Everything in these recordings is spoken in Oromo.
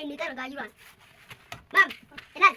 ini tergaya jual. Bang, edan.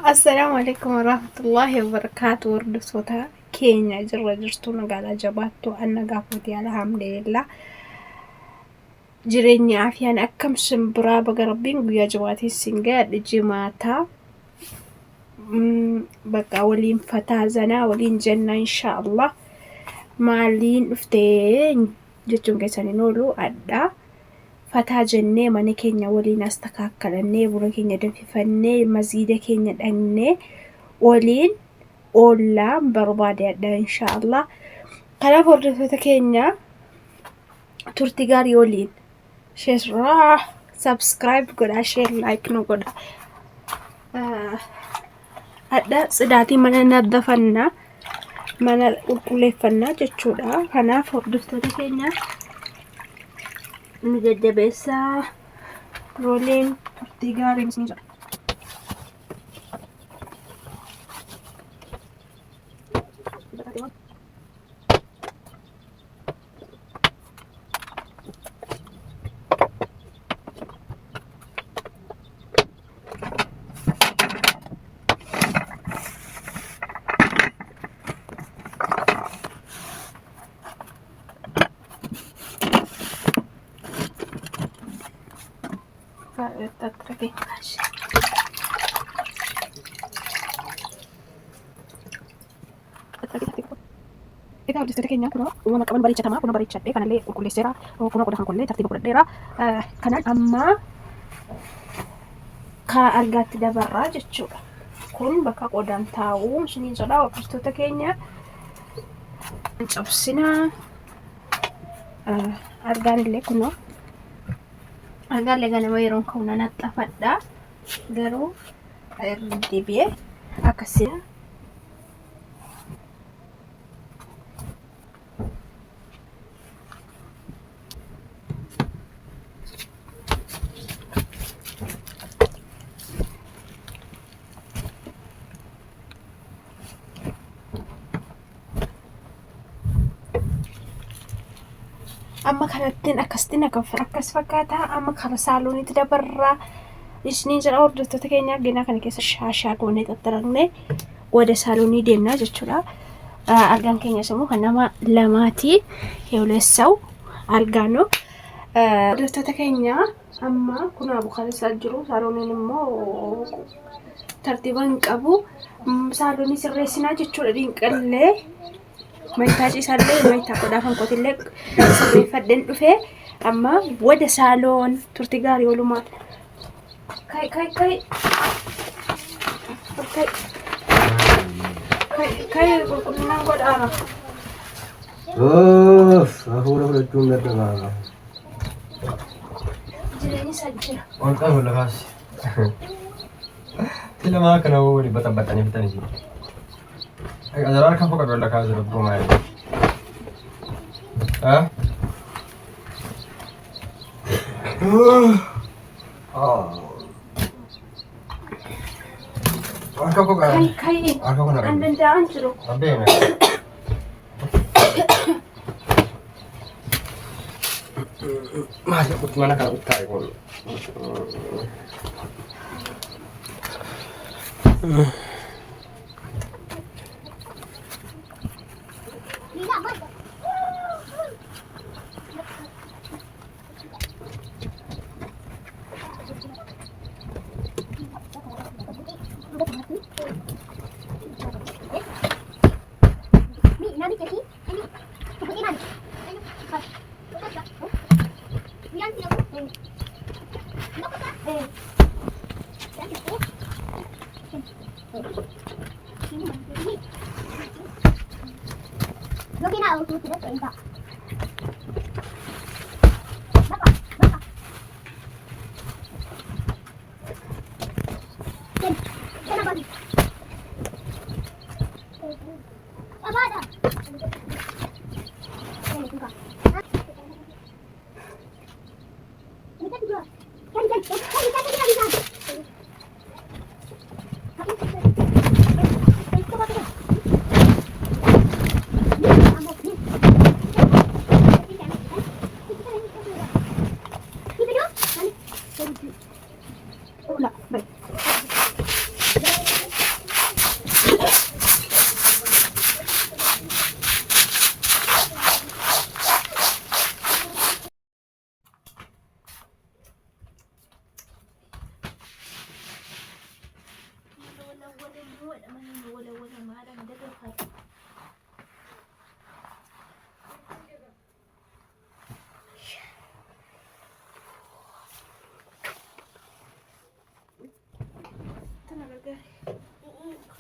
السلام عليكم ورحمة الله وبركاته. وردوسوتا كينيا جرتو نقالا جباتو أنا قافوتي الحمد لله جريني عافية أنا أكم شمبرا بقى ربين ويا جواتي السنجاد جماتا بقى ولين فتازنا ولين جنة إن شاء الله مالين افتين جتون كيساني نولو أدا fataa jennee mana keenya waliin astakakkalannee buna keenya danfifannee masjiida keenya dhaqnee waliin oollaa barbaadadha inshaallah. Kanaaf hordoftoota keenya turtii gaarii waliin sheer subscribe godhaa, sheer like nu godhaa. Adda sidaatii mana nadafannaa, mana qulqulleeffannaa jechuudha. Kanaaf hordoftoota keenya Nujajjabeessa rooliin turtii gaarii ni jira. Egaa hordoftoota keenya kun uumama qaban bareechatamaa kun bareechadhee kanallee qulqulleesseera kun qoda kan kollee tartiiba godhadheera. Kanan amma karaa argaatti dabarraa jechuudha. Kun bakka qodaan taa'u isiniin jedha. Hordoftoota keenya cabsinaa argaan illee kunoo argaallee ganama yeroon ka'u nan haxxafadha. Garuu deebi'ee akkasii amma kanattiin akkasitti akkas fakkaataa. Amma kara saaloonitti dabarraa isiniin jedha. Hordoftoota keenya arginaa kana keessa shaashaa goonee xaxxaraqnee wada saaloonii deemnaa jechuudha. Argaan keenyas immoo kan nama lamaati yeewleessawu argaanu. Hordoftoota keenya amma kun abukaalisaa jiru. Saalooniin immoo tartiiba hin qabu. Saaloonii sirreessinaa jechuudha. Dinqallee mayitaa ciisallee mayitaa qodaa kan qotillee sirreeffadheen dhufee amma wada saaloon turtii gaarii oolumaan kai qulqullinaan godhaara. Hafuura fudhachuun dadhabaadha. Jireenyi sajjira. Wantaa fuula kaasi. Filamaa kana waliin baxabatanii bitanii jiru. Azarar kan foka dola kazi da goma ya. Aka foka. Kai. Aka foka. Andan daan jiru. Abene. Mas aku mana kalau utai pun. Lo que nada, tú tienes 30.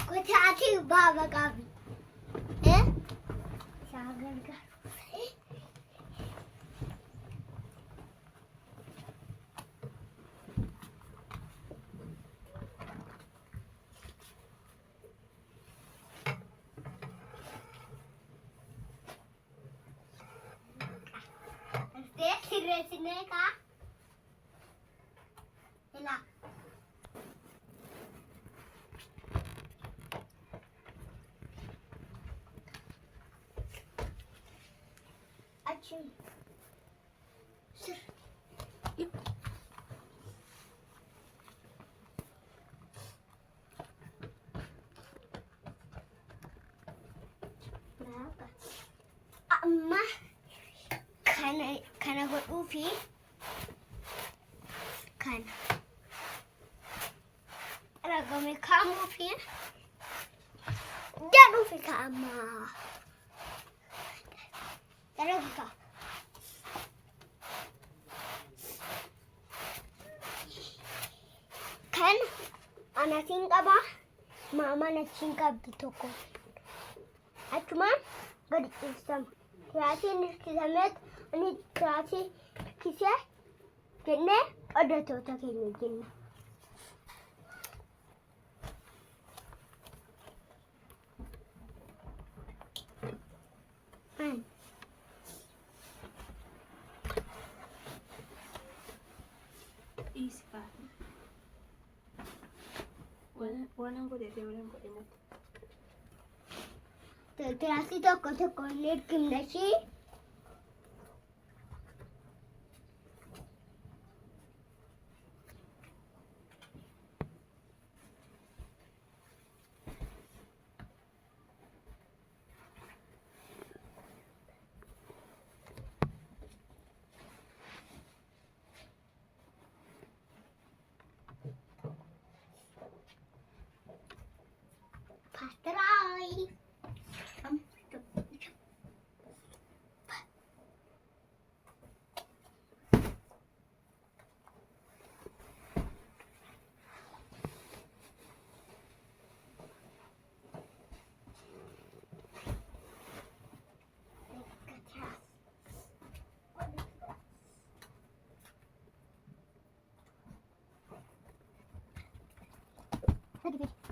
Kucati baba kabi. Eh? Sagar ka. Sini ka? Ila. Açın. Sır. Berapa? Amma kana godhuu fi kana ragame kaamuu fi jedhuu fi kaama dalaga kan anatiin qaba maamaan achiin qabdi tokko achumaan gadi dhiistama tiraatiin hirkisameet ani tiraatii hirkisee jennee oddatoota keenya jenna. Tiraatii tokko tokko inni hirkifna ishii pasterai.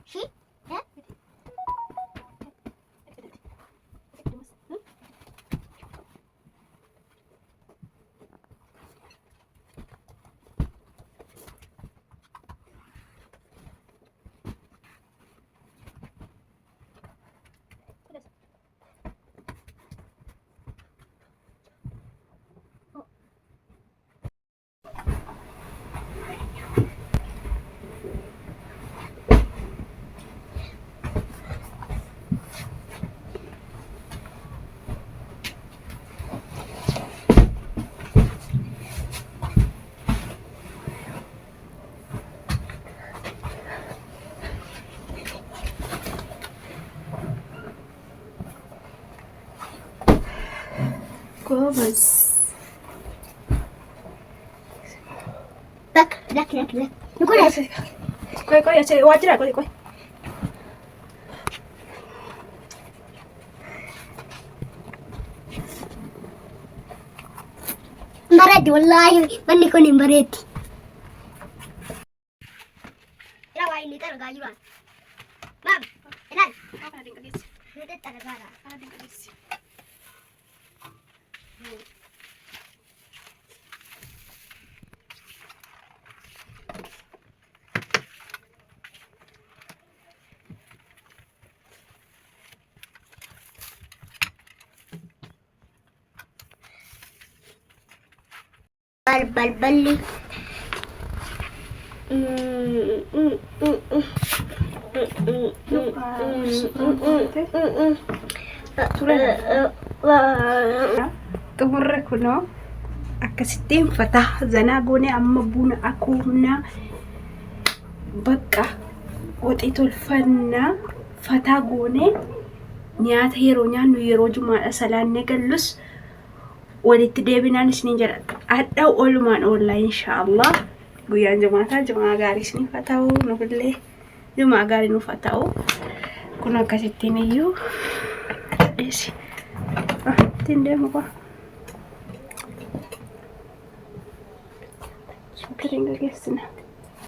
She? Yeah? ጎበዝ Lak. ቆይ ዋጅራ ቆይ Bareedi wallahi manni kun hin bareedi. Ila waa inni targaa jiraan. Maam, ilaal. gara. Adii qabeessi. Balballi. Xumurre kunoo akkasittiin fataa zanaa goonee amma buna akuumnaa bakka waxii tolfannaa fataa goonee nyaata yeroo nyaannu yeroo jumaadha salaannee gallus walitti deebinaan isiniin jedha adda oolumaan oollaa inshaallah guyyaan jumaataa jumaa gaarii isiniif haa ta'u nufillee jumaa gaarii nuuf haa ta'u kun akkasittiin iyyuu dhiisi ittiin deemu kwa sukariin gaggeessina.